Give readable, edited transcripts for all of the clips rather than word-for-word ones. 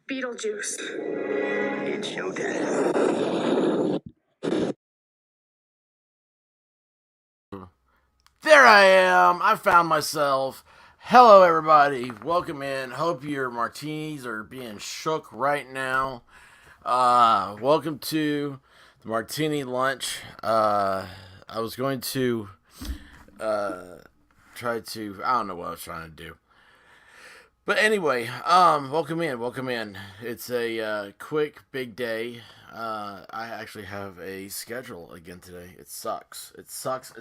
Beetlejuice. It's showtime. There I am. I found myself. Hello, everybody. Welcome in. Hope your martinis are being shook right now. Welcome to the Martini Lunch. I was going to try to. I don't know what I was trying to do. But anyway, welcome in. It's a quick, big day. I actually have a schedule again today. It sucks. It sucks.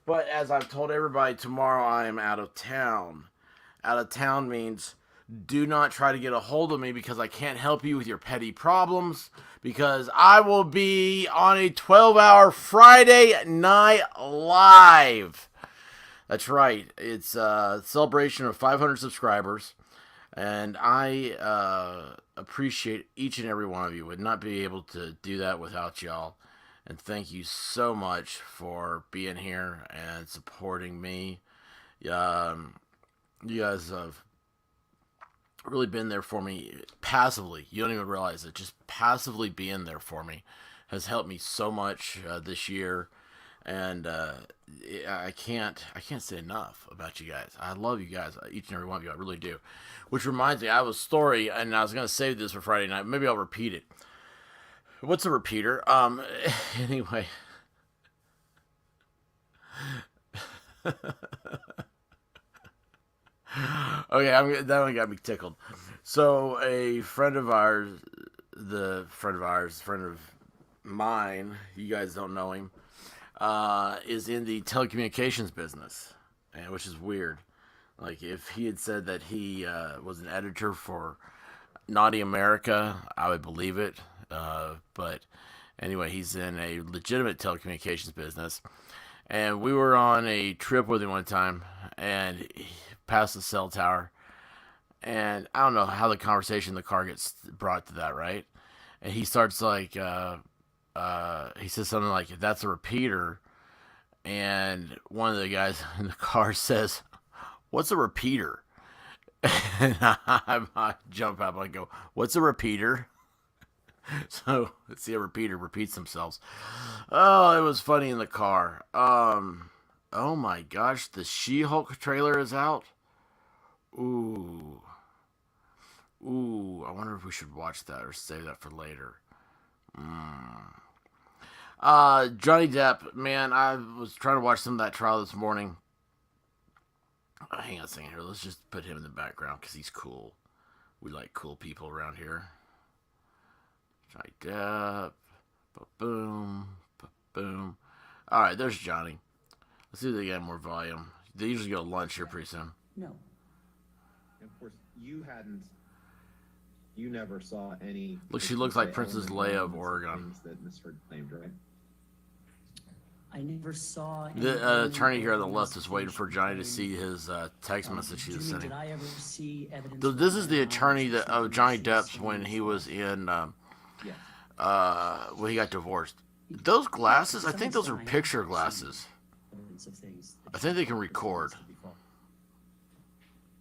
But as I've told everybody, tomorrow I am out of town. Out of town means do not try to get a hold of me because I can't help you with your petty problems. Because I will be on a 12-hour Friday night live. That's right. It's a celebration of 500 subscribers, and I appreciate each and every one of you. Would not be able to do that without y'all. And thank you so much for being here and supporting me. You guys have really been there for me passively. You don't even realize it. Just passively being there for me has helped me so much this year. And I can't say enough about you guys. I love you guys, each and every one of you. I really do. Which reminds me, I have a story, and I was gonna save this for Friday night. Maybe I'll repeat it. What's a repeater? Anyway. Okay, that one got me tickled. So a friend of mine, you guys don't know him, is in the telecommunications business, and which is weird. Like if he had said that he was an editor for Naughty America, I would believe it. But anyway, he's in a legitimate telecommunications business, and we were on a trip with him one time, and he passed the cell tower, and I don't know how the conversation in the car gets brought to that, right? And he starts like, he says something like, "That's a repeater," and one of the guys in the car says, "What's a repeater?" And I jump up and I go, "What's a repeater?" So let's see, a repeater repeats themselves. Oh, it was funny in the car. Oh my gosh, the She-Hulk trailer is out. Ooh, I wonder if we should watch that or save that for later. Johnny Depp, man, I was trying to watch some of that trial this morning. Hang on a second here. Let's just put him in the background because he's cool. We like cool people around here. Johnny Depp. Boom. Boom. Alright, there's Johnny. Let's see if they get more volume. They usually go to lunch here pretty soon. No. Of course, you never saw any. Look, she looks like Princess Leia of Oregon. That Miss Heard claimed, right? I never saw. The attorney here on the left is waiting for Johnny to see his text message he was sending. Did I ever see evidence? This is the attorney of Johnny Depp's when he was in, when he got divorced. Those glasses, I think those are picture glasses. I think they can record.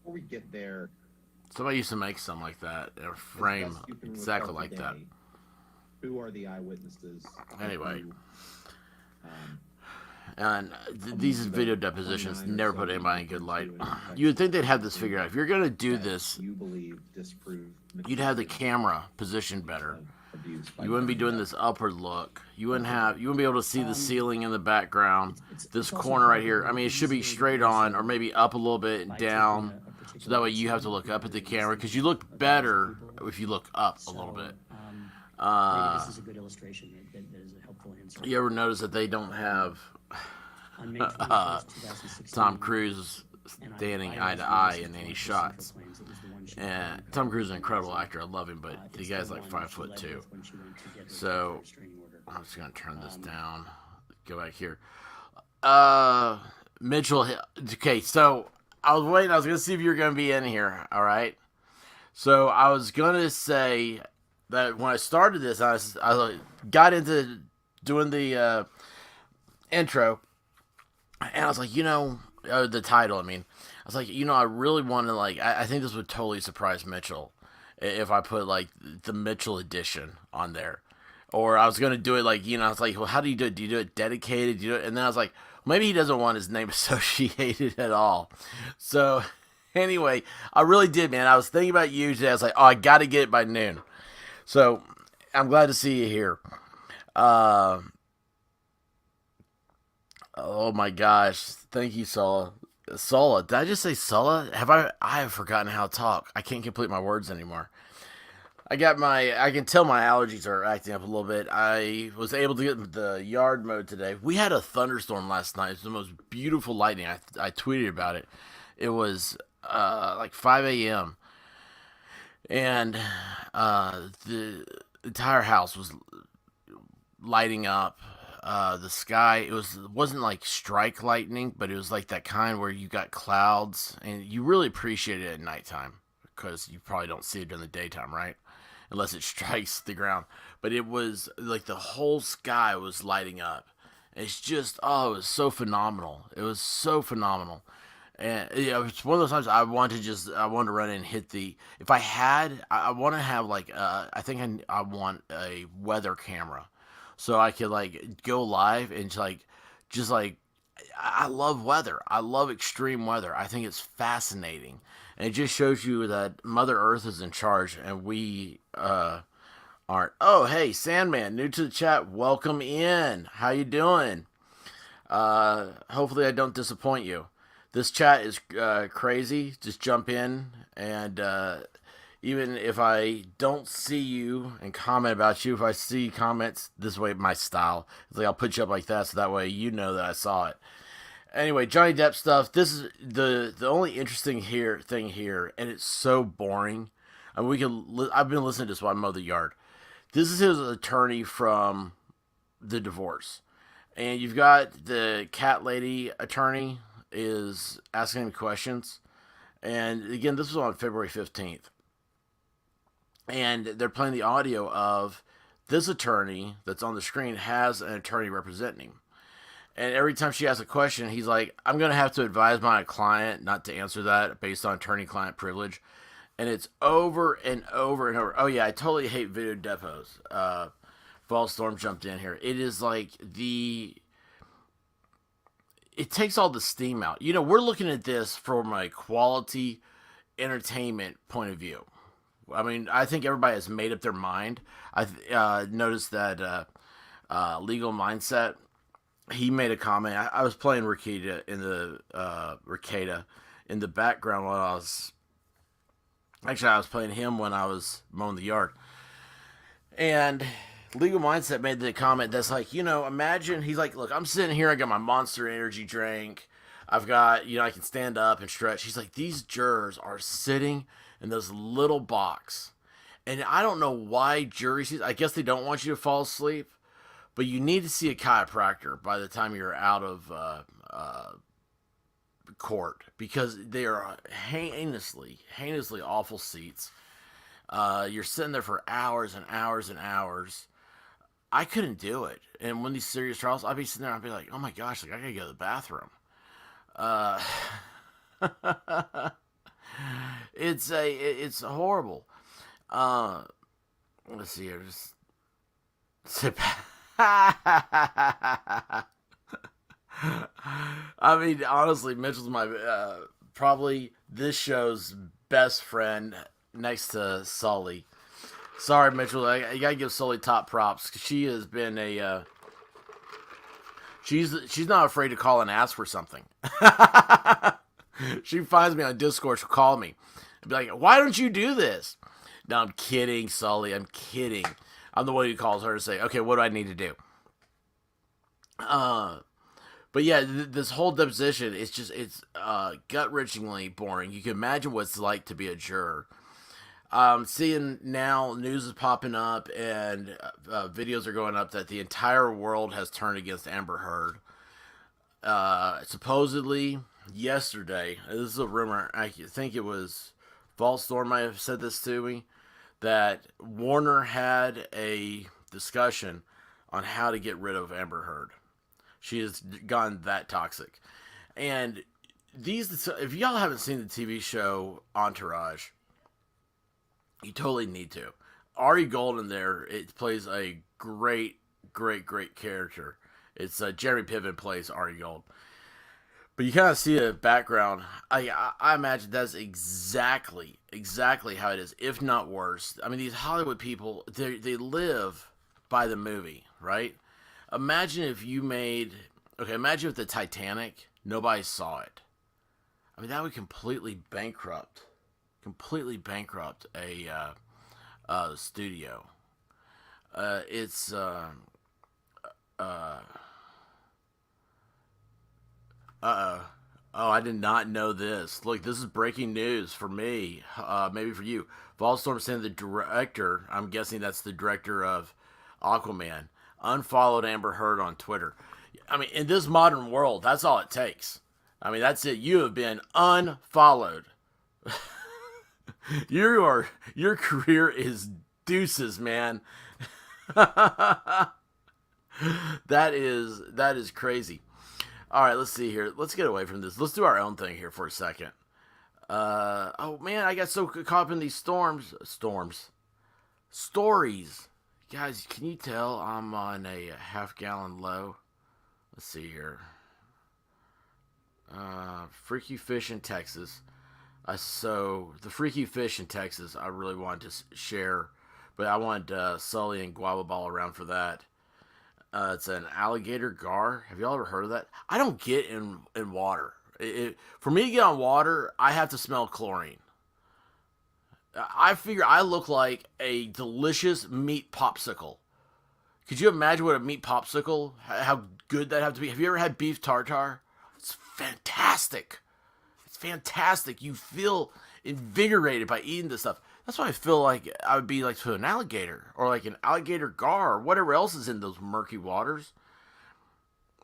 Before we get there, somebody used to make something like that, a frame exactly like that. Who are the eyewitnesses? Anyway. And these video depositions never put anybody in good light. You would think they'd have this figured out. If you're going to do this, you'd have the camera positioned better. You wouldn't be doing this upward look. You wouldn't be able to see the ceiling in the background. This corner right here. I mean, it should be straight on, or maybe up a little bit and down. So that way you have to look up at the camera, because you look better if you look up a little bit. This is a good illustration. That is a helpful answer. You ever notice that they don't have Tom Cruise standing eye to eye in any shots? And Tom Cruise is an incredible actor. I love him, but the guy's like 5'2". So I'm just gonna turn this down. Go back here. Mitchell. Okay, so I was waiting. I was gonna see if you were gonna be in here. All right. So I was gonna say that when I started this, I got into doing the intro, and I was like, the title. I mean, I was like, I really want to I think this would totally surprise Mitchell if I put like the Mitchell edition on there. Or I was gonna do it like, I was like, well, how do you do it? Do you do it dedicated? Do you do it? And then I was like, maybe he doesn't want his name associated at all. So anyway, I really did, man. I was thinking about you today. I was like, oh, I got to get it by noon. So I'm glad to see you here. Oh my gosh. Thank you, Sola. Sola. Did I just say Sola? I have forgotten how to talk. I can't complete my words anymore. I can tell my allergies are acting up a little bit. I was able to get the yard mode today. We had a thunderstorm last night. It was the most beautiful lightning. I tweeted about it. It was like 5 a.m. And the entire house was lighting up. The sky, wasn't like strike lightning, but it was like that kind where you got clouds, and you really appreciate it at nighttime because you probably don't see it during the daytime, right? Unless it strikes the ground. But it was like the whole sky was lighting up. It's just, it was so phenomenal. It was so phenomenal. And it's one of those times I want to run in and hit if I had, I want to have like, I think I want a weather camera. So I could like go live and just like, I love weather. I love extreme weather. I think it's fascinating. And it just shows you that Mother Earth is in charge and we aren't. Oh, hey, Sandman, new to the chat. Welcome in. How you doing? Hopefully I don't disappoint you. This chat is crazy. Just jump in. And even if I don't see you and comment about you, if I see comments, this way my style. It's like I'll put you up like that so that way you know that I saw it. Anyway, Johnny Depp stuff. This is the only interesting thing here, and it's so boring. I mean, I've been listening to this while I mow the yard. This is his attorney from the divorce, and you've got the cat lady attorney is asking him questions, and again, this was on February 15th, and they're playing the audio of this attorney that's on the screen has an attorney representing him. And every time she asks a question, he's like, I'm going to have to advise my client not to answer that based on attorney-client privilege. And it's over and over and over. Oh, yeah, I totally hate video depots. False Storm jumped in here. It is like it takes all the steam out. We're looking at this from a quality entertainment point of view. I mean, I think everybody has made up their mind. I noticed that Legal Mindset, he made a comment. I was playing Ricada in the background while I was playing him when I was mowing the yard. And Legal Mindset made the comment that's like, imagine, he's like, look, I'm sitting here, I got my Monster Energy drink. I've got, I can stand up and stretch. He's like, these jurors are sitting in this little box. And I don't know why jury seats, I guess they don't want you to fall asleep. But you need to see a chiropractor by the time you're out of court because they are heinously awful seats. You're sitting there for hours and hours and hours. I couldn't do it. And when these serious trials, I'd be sitting there, I'd be like, oh my gosh, like I gotta go to the bathroom. It's horrible. Let's see here, just sit back. I mean, honestly, Mitchell's my probably this show's best friend next to Sully. Sorry, Mitchell, I gotta give Sully top props because she has been she's not afraid to call and ask for something. She finds me on Discord, she'll call me and be like, "Why don't you do this?" No, I'm kidding, Sully. I'm kidding. I'm the one who calls her to say, okay, what do I need to do? But yeah, this whole deposition, it's gut-wrenchingly boring. You can imagine what it's like to be a juror. Seeing now news is popping up and videos are going up that the entire world has turned against Amber Heard. Supposedly, yesterday, this is a rumor, I think it was False Storm might have said this to me, that Warner had a discussion on how to get rid of Amber Heard. She has gotten that toxic. And if y'all haven't seen the TV show Entourage, You totally need to. Ari Gold in there, it plays a great, great, great character. It's Jeremy Piven plays Ari Gold. But you kind of see the background. I imagine that's exactly how it is, if not worse. I mean, these Hollywood people, they live by the movie, right? Imagine if you made, okay, imagine if the Titanic, nobody saw it. I mean, that would completely bankrupt a studio. It's Uh-oh. Oh, I did not know this. Look, this is breaking news for me. Maybe for you. Volstorm saying the director, I'm guessing that's the director of Aquaman, unfollowed Amber Heard on Twitter. I mean, in this modern world, that's all it takes. I mean, that's it. You have been unfollowed. Your career is deuces, man. That is crazy. All right, let's see here. Let's get away from this. Let's do our own thing here for a second. Oh man, I got so caught up in these stories. Guys, can you tell I'm on a half-gallon low? Let's see here. Freaky fish in Texas. So the freaky fish in Texas, I really wanted to share, but I wanted Sully and Guava Ball around for that. It's an alligator gar. Have y'all ever heard of that? I don't get in water. For me to get on water, I have to smell chlorine. I figure I look like a delicious meat popsicle. Could you imagine what a meat popsicle, how good that have to be? Have you ever had beef tartare? It's fantastic. It's fantastic. You feel invigorated by eating this stuff. That's why I feel like I would be like to an alligator or like an alligator gar or whatever else is in those murky waters.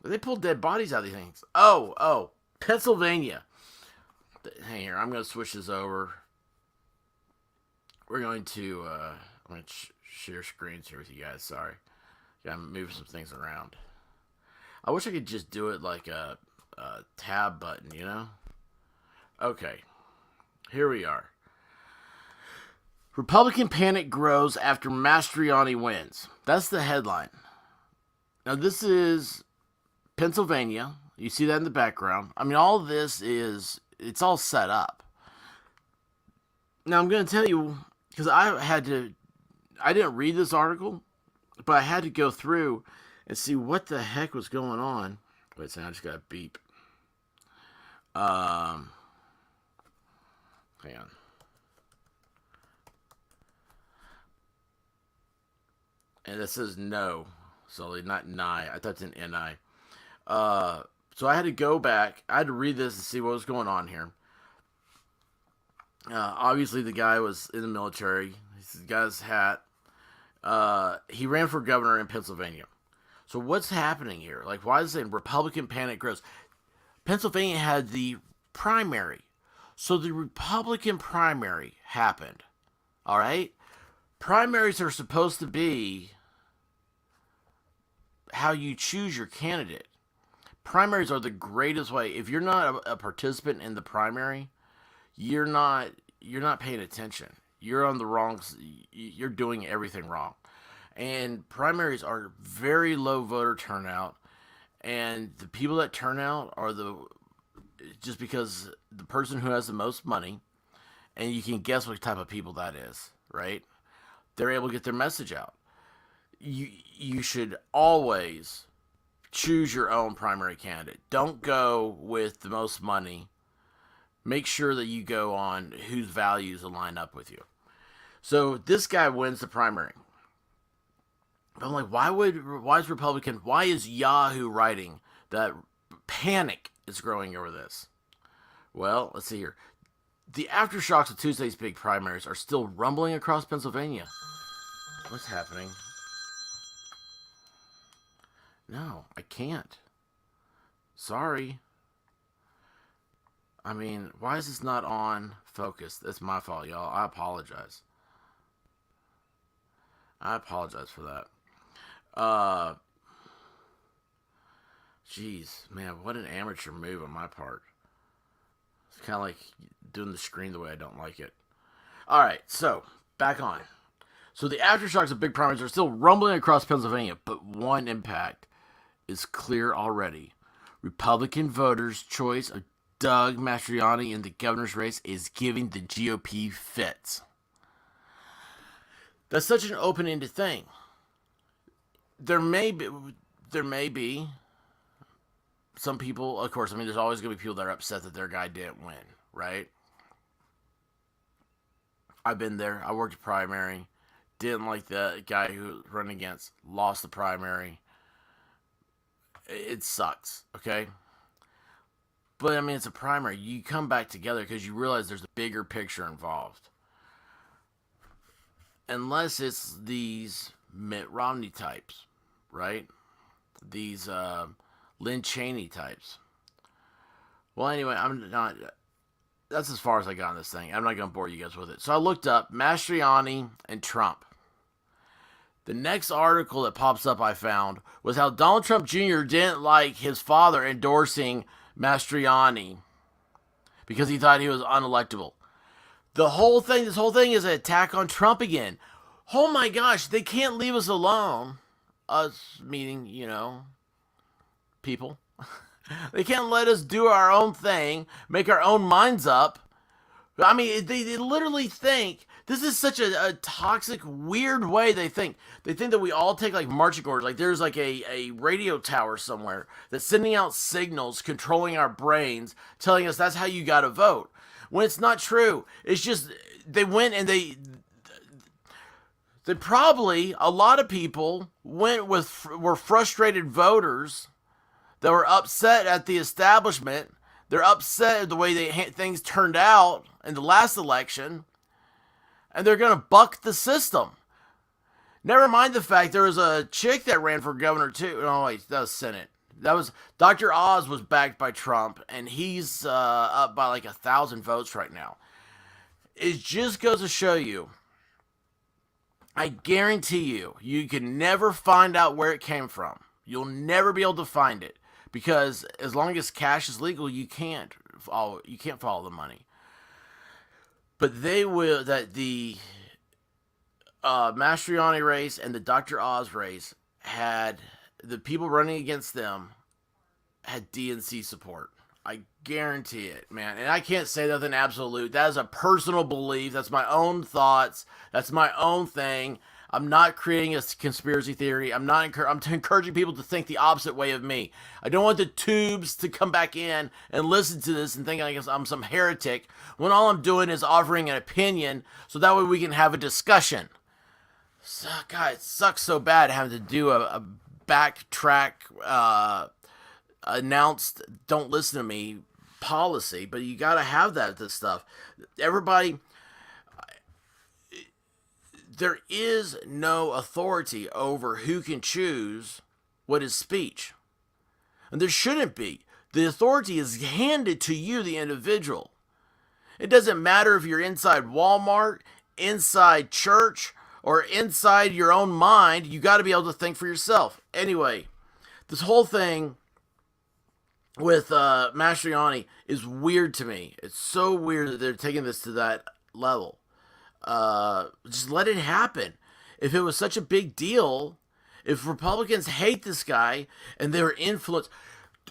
They pull dead bodies out of these things. Oh, Pennsylvania. Hang here, I'm going to switch this over. We're going to, I'm going to share screens here with you guys. Sorry. I'm moving some things around. I wish I could just do it like a tab button, you know? Okay. Here we are. Republican panic grows after Mastriani wins. That's the headline. Now, this is Pennsylvania. You see that in the background. I mean, all this it's all set up. Now, I'm going to tell you, because I didn't read this article, but I had to go through and see what the heck was going on. Wait a second, I just got a beep. Hang on. And it says no, so not nigh. I thought it's an N-I. So I had to go back. I had to read this and see what was going on here. Obviously, the guy was in the military. He's got his hat. He ran for governor in Pennsylvania. So what's happening here? Like, why is it saying Republican panic grows? Pennsylvania had the primary. So the Republican primary happened. All right? Primaries are supposed to be how you choose your candidate. Primaries are the greatest way. If you're not a participant in the primary, you're not paying attention. You're on the wrong. You're doing everything wrong. And primaries are very low voter turnout, and the people that turn out are just because the person who has the most money, and you can guess what type of people that is, right? They're able to get their message out. You should always choose your own primary candidate. Don't go with the most money. Make sure that you go on whose values align up with you. So this guy wins the primary. I'm like, why is Yahoo writing that panic is growing over this? Well, let's see here. The aftershocks of Tuesday's big primaries are still rumbling across Pennsylvania. What's happening? No, I can't. Sorry. I mean, why is this not on focus? That's my fault, y'all. I apologize. I apologize for that. Jeez, man, what an amateur move on my part. It's kind of like doing the screen the way I don't like it. All right, so back on. So the aftershocks of big primaries are still rumbling across Pennsylvania, but one impact is clear already. Republican voters' choice of Doug Mastriani in the governor's race is giving the GOP fits. That's such an open-ended thing. There may be some people, of course, I mean, there's always going to be people that are upset that their guy didn't win, right? I've been there. I worked a primary. Didn't like the guy who was running against. Lost the primary. It sucks, okay? But, I mean, it's a primary. You come back together because you realize there's a bigger picture involved. Unless it's these Mitt Romney types, right? These Lynn Cheney types. Well, anyway, I'm not... That's as far as I got on this thing. I'm not going to bore you guys with it. So I looked up Mastriani and Trump. The next article that pops up I found was how Donald Trump Jr. didn't like his father endorsing Mastriani because he thought he was unelectable. This whole thing is an attack on Trump again. Oh my gosh, they can't leave us alone. Us, meaning, people. They can't let us do our own thing, make our own minds up. I mean, they literally think, this is such a toxic, weird way they think. They think that we all take like marching orders, like there's like a radio tower somewhere that's sending out signals, controlling our brains, telling us that's how you gotta vote. When it's not true. It's just, they went and they probably, a lot of people were frustrated voters that were upset at the establishment. They're upset at the way things turned out in the last election, and they're going to buck the system. Never mind the fact there was a chick that ran for governor too. No, wait, that was Senate. That was Dr. Oz was backed by Trump, and he's up by like 1,000 votes right now. It just goes to show you, I guarantee you can never find out where it came from. You'll never be able to find it. Because as long as cash is legal, you can't follow the money. But they will, that the Mastriani race and the Dr. Oz race had, the people running against them had DNC support. I guarantee it, man. And I can't say nothing absolute. That is a personal belief. That's my own thoughts. That's my own thing. I'm not creating a conspiracy theory. I'm encouraging people to think the opposite way of me. I don't want the tubes to come back in and listen to this and think I'm some heretic when all I'm doing is offering an opinion so that way we can have a discussion. So, God, it sucks so bad having to do a backtrack announced don't listen to me policy, but you got to have this stuff. Everybody... There is no authority over who can choose what is speech. And there shouldn't be. The authority is handed to you, the individual. It doesn't matter if you're inside Walmart, inside church, or inside your own mind. You got to be able to think for yourself. Anyway, this whole thing with Mastriani is weird to me. It's so weird that they're taking this to that level. Just let it happen. If it was such a big deal, if Republicans hate this guy and they were influenced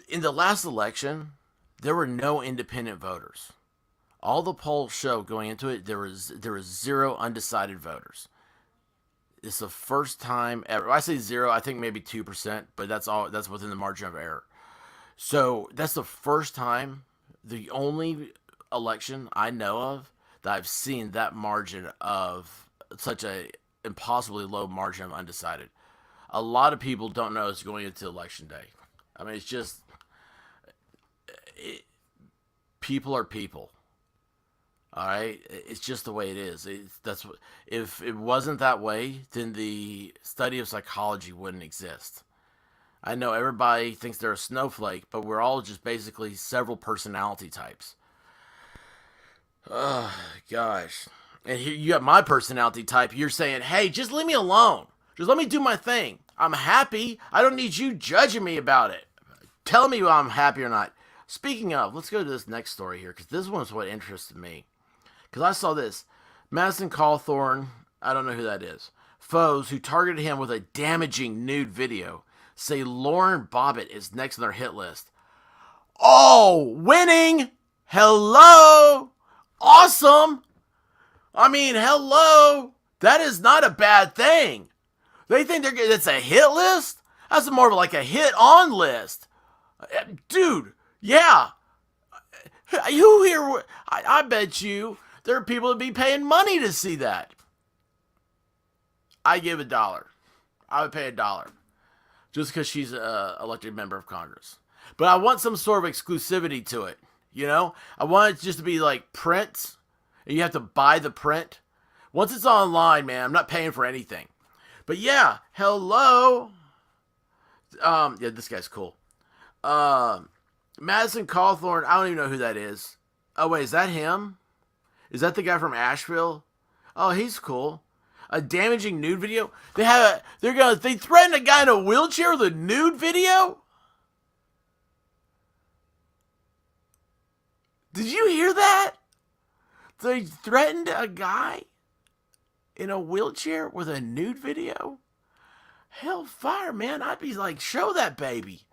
in the last election, there were no independent voters. All the polls show going into it, there was 0 undecided voters. It's the first time ever. I say 0, I think maybe 2%, but that's within the margin of error. So that's the first time, the only election I know of that I've seen that margin of such a impossibly low margin of undecided. A lot of people don't know it's going into election day. I mean, it's just people are people. All right, it's just the way it is. If it wasn't that way, then the study of psychology wouldn't exist. I know everybody thinks they're a snowflake, but we're all just basically several personality types. Oh, gosh. And here you got my personality type. You're saying, hey, just leave me alone. Just let me do my thing. I'm happy. I don't need you judging me about it. Tell me I'm happy or not. Speaking of, let's go to this next story here, because this one's what interested me. Because I saw this. Madison Cawthorn I don't know who that is. Foes who targeted him with a damaging nude video say Lauren Bobbitt is next on their hit list. Oh, winning! Hello! Awesome! I mean, hello! That is not a bad thing. They think it's a hit list? That's more of like a hit on list. Dude, yeah. Who here? I bet you there are people that be paying money to see that. I give $1. I would pay $1 just because she's an elected member of Congress. But I want some sort of exclusivity to it. You know, I want it just to be like prints, and you have to buy the print. Once it's online, man, I'm not paying for anything. But yeah, hello. Yeah, this guy's cool. Madison Cawthorn, I don't even know who that is. Oh wait, is that him? Is that the guy from Asheville? Oh, he's cool. A damaging nude video? They threatened a guy in a wheelchair with a nude video? Did you hear that? They threatened a guy in a wheelchair with a nude video? Hellfire, man. I'd be like, show that baby.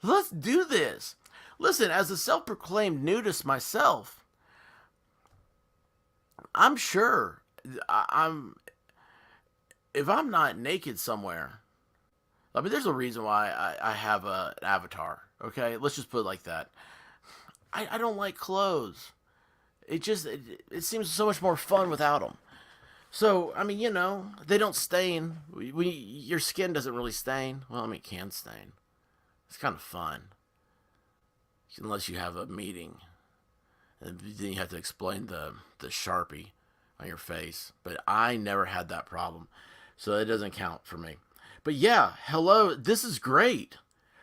Let's do this. Listen, as a self-proclaimed nudist myself, I'm sure if I'm not naked somewhere, I mean, there's a reason why I have an avatar, okay? Let's just put it like that. I don't like clothes. It seems so much more fun without them. So, I mean, you know, they don't stain. Your skin doesn't really stain. Well, I mean, it can stain. It's kind of fun. Unless you have a meeting. And then you have to explain the Sharpie on your face. But I never had that problem. So it doesn't count for me. But yeah, hello. This is great.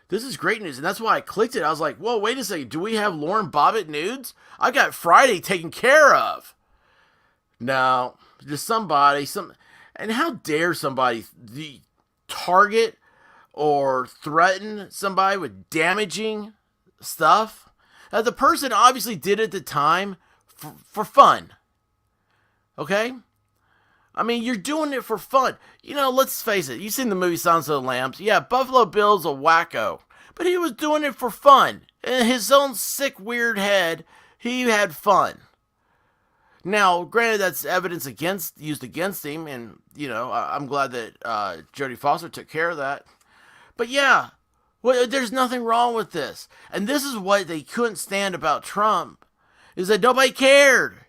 This is great news. And that's why I clicked it. I was like, whoa, wait a second. Do we have Lauren Bobbitt nudes? I got Friday taken care of. No. Just somebody. And how dare somebody target or threaten somebody with damaging stuff? The person obviously did it at the time for fun. Okay? I mean, you're doing it for fun. You know, let's face it. You've seen the movie Silence of the Lambs. Yeah, Buffalo Bill's a wacko. But he was doing it for fun. In his own sick, weird head, he had fun. Now, granted, that's evidence used against him. And, you know, I'm glad that Jodie Foster took care of that. But yeah, well, there's nothing wrong with this. And this is what they couldn't stand about Trump, is that nobody cared.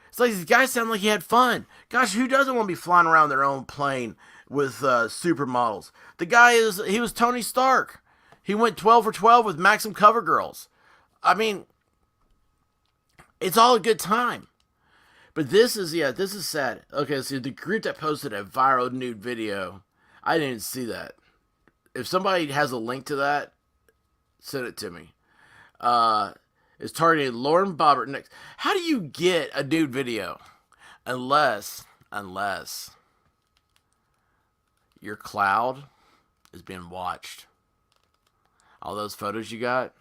It's like these guys sound like he had fun. Gosh, who doesn't want to be flying around their own plane with supermodels? The guy he was Tony Stark. He went 12 for 12 with Maxim CoverGirls. I mean, it's all a good time. But this is sad. Okay, so the group that posted a viral nude video, I didn't even see that. If somebody has a link to that, send it to me. Is targeting Lauren Bobbitt next. How do you get a nude video? Unless your cloud is being watched. All those photos you got,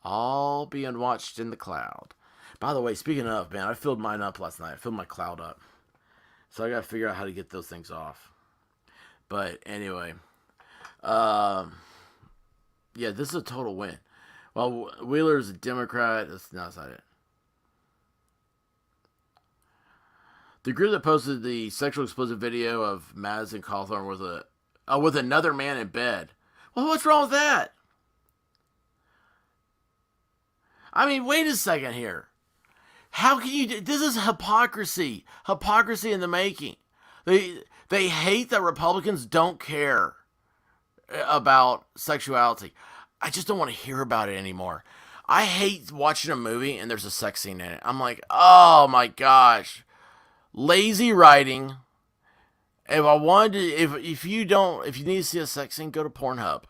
all being watched in the cloud. By the way, speaking of, man, I filled mine up last night. I filled my cloud up. So I got to figure out how to get those things off. But anyway, yeah, this is a total win. Well, Wheeler's a Democrat. That's not it. The group that posted the sexual explicit video of Madison Cawthorn with another man in bed. Well, what's wrong with that? I mean, wait a second here. How can you? This is hypocrisy. Hypocrisy in the making. They hate that Republicans don't care about sexuality. I just don't want to hear about it anymore. I hate watching a movie and there's a sex scene in it. I'm like, oh my gosh. Lazy writing. If you need to see a sex scene, go to Pornhub.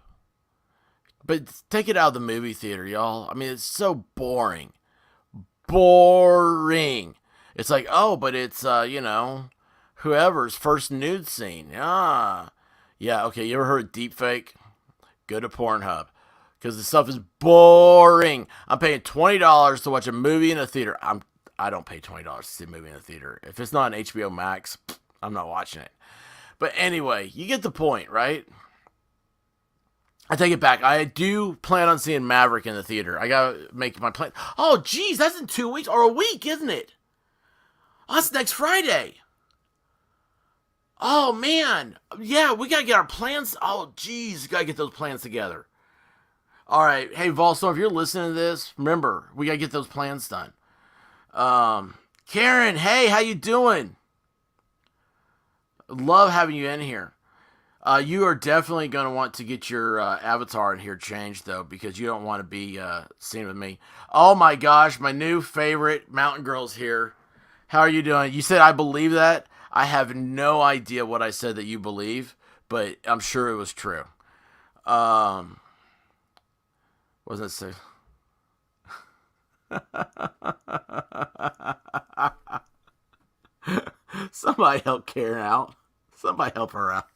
But take it out of the movie theater, y'all. I mean, it's so boring. Boring. It's like, oh, but it's, whoever's first nude scene. Yeah, okay, you ever heard of deepfake? Go to Pornhub. Because the stuff is boring. I'm paying $20 to watch a movie in a theater. I don't pay $20 to see a movie in a theater. If it's not an HBO Max, I'm not watching it. But anyway, you get the point, right? I take it back. I do plan on seeing Maverick in the theater. I gotta make my plan. Oh, geez, that's in 2 weeks or a week, isn't it? Oh, that's next Friday. Oh, man. Yeah, we gotta get our plans. Oh, geez, gotta get those plans together. All right. Hey, Volstar, if you're listening to this, remember, we gotta get those plans done. Karen, hey, how you doing? Love having you in here. You are definitely going to want to get your avatar in here changed, though, because you don't want to be seen with me. Oh, my gosh, my new favorite Mountain Girl's here. How are you doing? You said I believe that? I have no idea what I said that you believe, but I'm sure it was true. Wasn't it so? Somebody help Karen out. Somebody help her out.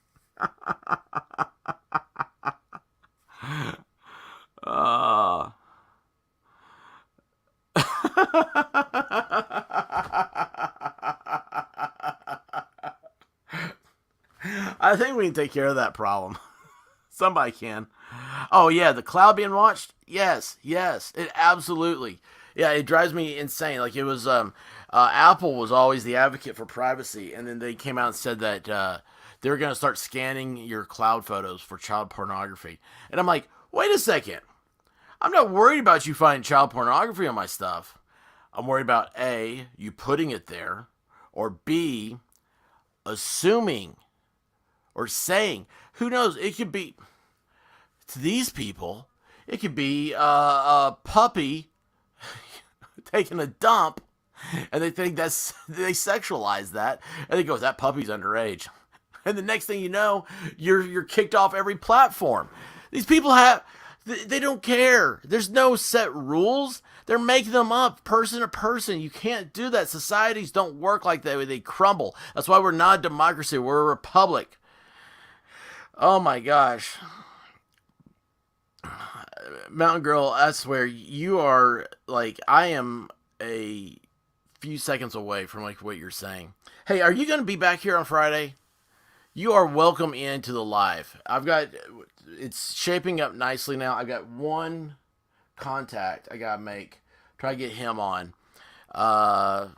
I think we can take care of that problem. Somebody can. Oh, yeah, the cloud being watched? Yes, it absolutely. Yeah, it drives me insane. Like, it was, Apple was always the advocate for privacy, and then they came out and said that they were going to start scanning your cloud photos for child pornography. And I'm like, wait a second. I'm not worried about you finding child pornography on my stuff. I'm worried about A, you putting it there, or B, assuming or saying. Who knows? It could be, to these people, it could be a puppy taking a dump, and they think they sexualize that, and they go, that puppy's underage. And the next thing you know, you're kicked off every platform. These people they don't care. There's no set rules. They're making them up person to person. You can't do that. Societies don't work like that. They crumble. That's why we're not a democracy. We're a republic. Oh my gosh. Mountain Girl, I swear, you are like, I am a few seconds away from like what you're saying. Hey, are you going to be back here on Friday? You are welcome into the live. It's shaping up nicely now. I've got one contact I got to make. Try to get him on. I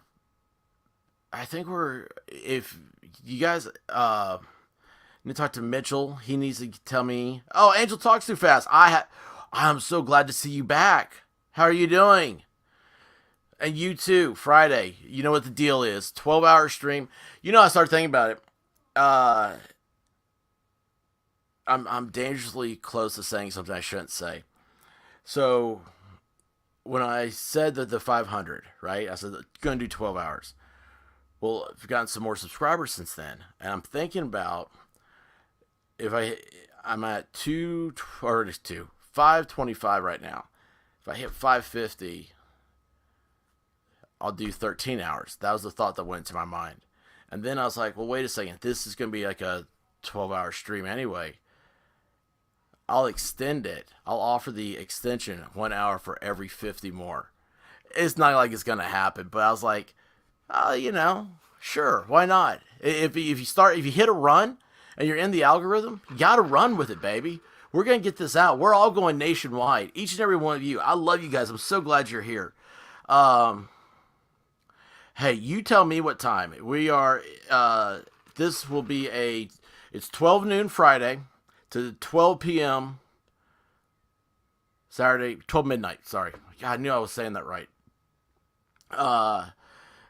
think if you guys, need to talk to Mitchell. He needs to tell me. Oh, Angel talks too fast. I'm so glad to see you back. How are you doing? And you too, Friday. You know what the deal is. 12-hour stream. You know, I started thinking about it. I'm dangerously close to saying something I shouldn't say. So, when I said that the 500, right? I said, going to do 12 hours. Well, I've gotten some more subscribers since then. And I'm thinking about if I'm at 525 right now. If I hit 550, I'll do 13 hours. That was the thought that went into my mind. And then I was like, well, wait a second. This is going to be like a 12-hour stream anyway. I'll extend it. I'll offer the extension 1 hour for every 50 more. It's not like it's going to happen, but I was like, sure, why not? If you hit a run and you're in the algorithm, you got to run with it, baby. We're going to get this out. We're all going nationwide. Each and every one of you. I love you guys. I'm so glad you're here. Hey, you tell me what time. We are, this will be it's 12 noon Friday to 12 p.m. Saturday, 12 midnight, sorry. God, I knew I was saying that right.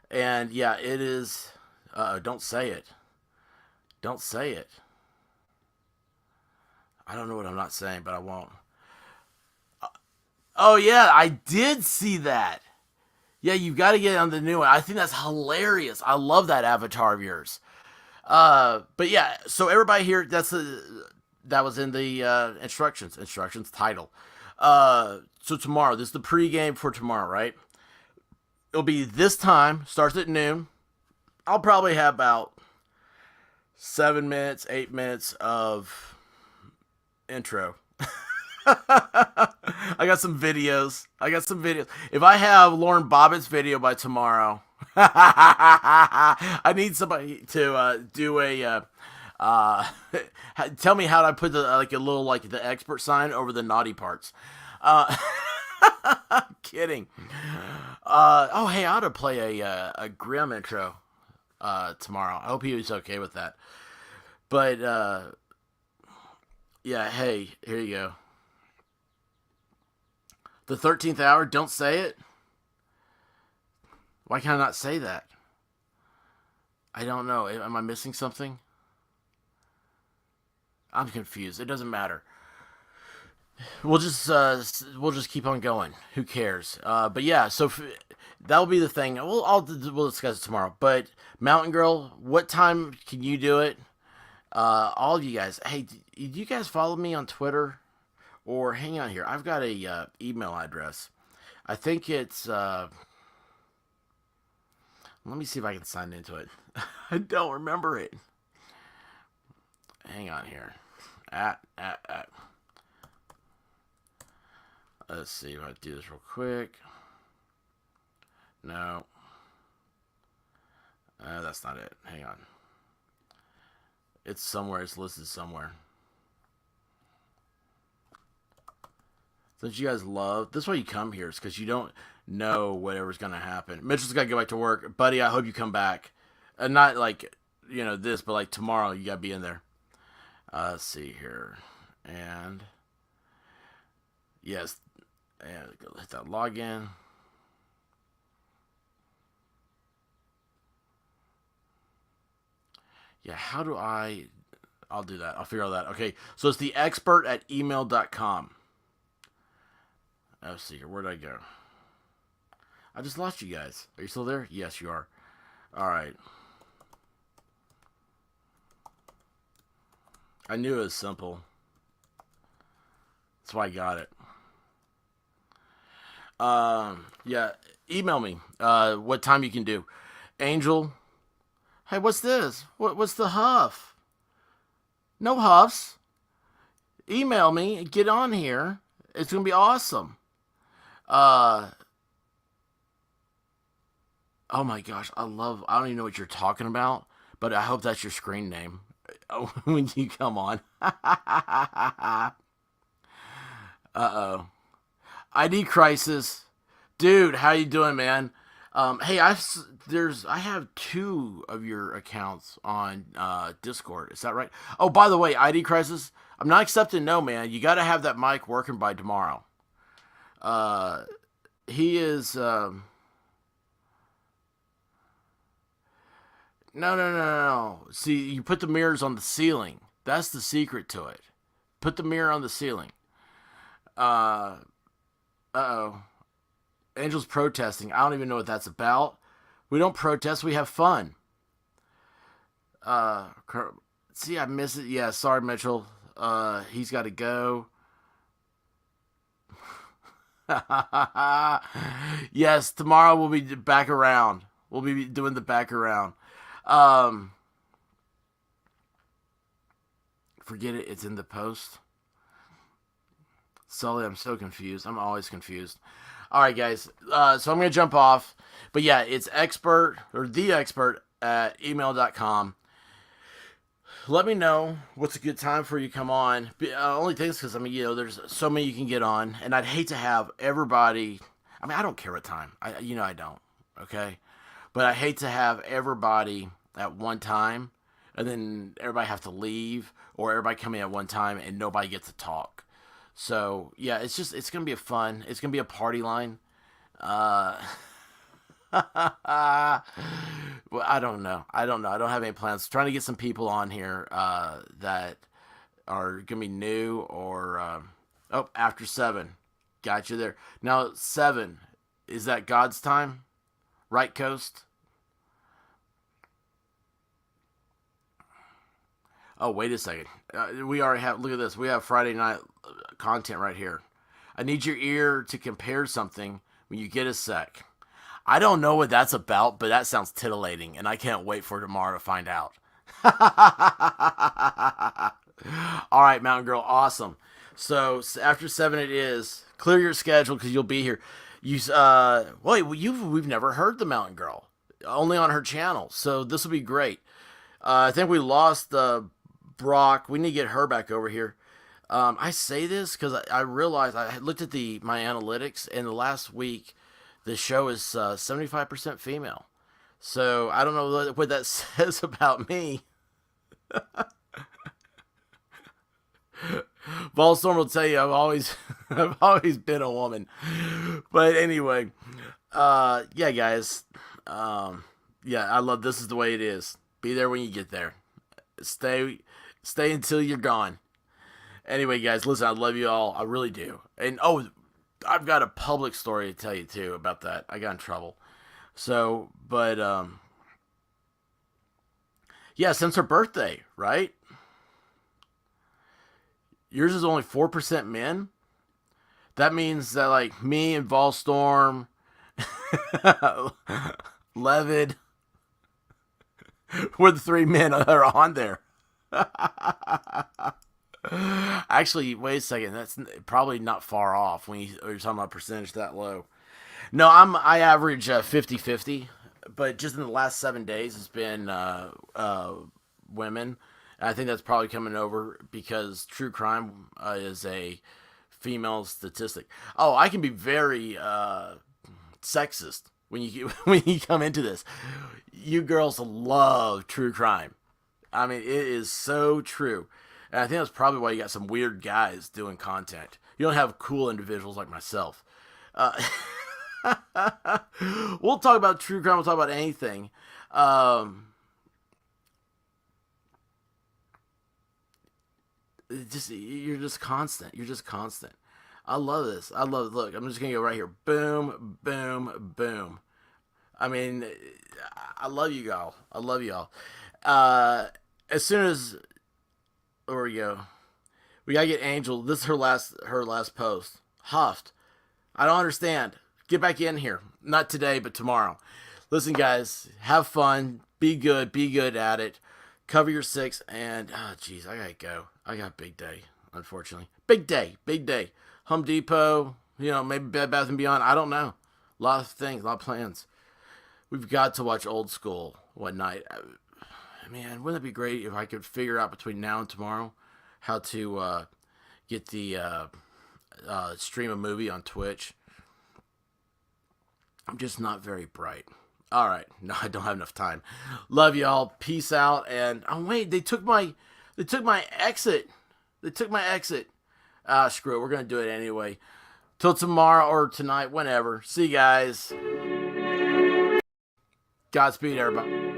And yeah, it is, don't say it. Don't say it. I don't know what I'm not saying, but I won't. Oh yeah, I did see that. Yeah, you've got to get on the new one. I think that's hilarious. I love that avatar of yours. But yeah, so everybody here, that was in the instructions title. So tomorrow, this is the pregame for tomorrow, right? It'll be this time, starts at noon. I'll probably have about 7 minutes, 8 minutes of intro. I got some videos. If I have Lauren Bobbitt's video by tomorrow, I need somebody to do a. Tell me how to put the like a little like the expert sign over the naughty parts. I'm kidding. Oh, hey, I ought to play a Grimm intro tomorrow. I hope he was okay with that. But yeah, hey, here you go. The 13th hour, don't say it. Why can I not say that? I don't know. Am I missing something? I'm confused. It doesn't matter. We'll just keep on going. Who cares? But yeah, so that'll be the thing. We'll discuss it tomorrow. But Mountain Girl, what time can you do it? All of you guys. Hey, do you guys follow me on Twitter? Or hang on here. I've got a email address. I think it's. Let me see if I can sign into it. I don't remember it. Hang on here. At. Let's see if I do this real quick. No. That's not it. Hang on. It's somewhere. It's listed somewhere. Since you guys love... This is why you come here. Is because you don't know whatever's going to happen. Mitchell's got to go back to work. Buddy, I hope you come back. Not like, this, but like tomorrow you got to be in there. Let's see here. And... Yes. And hit that login. Yeah, how do I'll do that. I'll figure out that. Okay, so it's the expert at email.com. Let's see here. Where'd I go? I just lost you guys. Are you still there? Yes, you are. All right. I knew it was simple. That's why I got it. Yeah, email me. What time you can do. Angel. Hey, what's this? What's the huff? No huffs. Email me and get on here. It's gonna be awesome. Oh my gosh, I don't even know what you're talking about, but I hope that's your screen name when you come on. Uh-oh. ID Crisis. Dude, how you doing, man? Hey, I have 2 of your accounts on Discord. Is that right? Oh, by the way, ID Crisis, I'm not accepting no, man. You got to have that mic working by tomorrow. He is... No. See, you put the mirrors on the ceiling. That's the secret to it. Put the mirror on the ceiling. Uh-oh. Angel's protesting. I don't even know what that's about. We don't protest. We have fun. See, I miss it. Yeah, sorry, Mitchell. He's got to go. Yes, tomorrow we'll be back around. We'll be doing the back around. Forget it. It's in the post. Sully, I'm so confused. I'm always confused. All right, guys. So I'm going to jump off. But yeah, it's expert or the expert at email.com. Let me know what's a good time for you to come on. Only thing is because, there's so many you can get on. And I'd hate to have everybody. I don't care what time. I don't. Okay? But I hate to have everybody at one time. And then everybody have to leave. Or everybody come in at one time and nobody gets to talk. So, yeah, it's going to be it's going to be a party line. Well, I don't know. I don't have any plans. Trying to get some people on here that are going to be new or, after 7. Got you there. Now, 7, is that God's time? Right coast? Oh, wait a second. We already have, look at this. We have Friday night content right here. I need your ear to compare something when you get a sec. I don't know what that's about, but that sounds titillating, and I can't wait for tomorrow to find out. All right, Mountain Girl, awesome. So after 7 it is. Clear your schedule because you'll be here. Wait, we've never heard the Mountain Girl, only on her channel. So this will be great. I think we lost Brock. We need to get her back over here. I say this because I realized I had looked at my analytics, and the last week the show is 75% female. So I don't know what that says about me. Volstorm will tell you I've always been a woman. But anyway, yeah, guys. Yeah, I love this is the way it is. Be there when you get there. Stay until you're gone. Anyway, guys, listen, I love you all. I really do. And I've got a public story to tell you too about that. I got in trouble. So, but yeah, since her birthday, right? Yours is only 4% men. That means that like me and Volstorm, Levid, we're the 3 men that are on there. Actually, wait a second. That's probably not far off when you're talking about percentage that low. No, I average 50-50, but just in the last 7 days, it's been women. And I think that's probably coming over because true crime is a female statistic. Oh, I can be very sexist when you come into this. You girls love true crime. I mean, it is so true. And I think that's probably why you got some weird guys doing content. You don't have cool individuals like myself. We'll talk about true crime. We'll talk about anything. You're just constant. You're just constant. I love this. I love it. Look, I'm just gonna go right here. Boom, boom, boom. I mean, I love you all. I love you all. As soon as where we go, we gotta get Angel. This is her last post. Huffed. I don't understand. Get back in here. Not today, but tomorrow. Listen, guys, have fun. Be good at it. Cover your 6, and jeez, I gotta go. I got a big day, unfortunately. Big day. Home Depot, maybe Bed Bath & Beyond. I don't know. A lot of things, a lot of plans. We've got to watch Old School one night. Man, wouldn't it be great if I could figure out between now and tomorrow how to get the stream a movie on Twitch? I'm just not very bright. All right, no, I don't have enough time. Love y'all. Peace out. And wait, they took my exit. Screw it. We're gonna do it anyway. Till tomorrow or tonight, whenever. See you guys. Godspeed, everybody.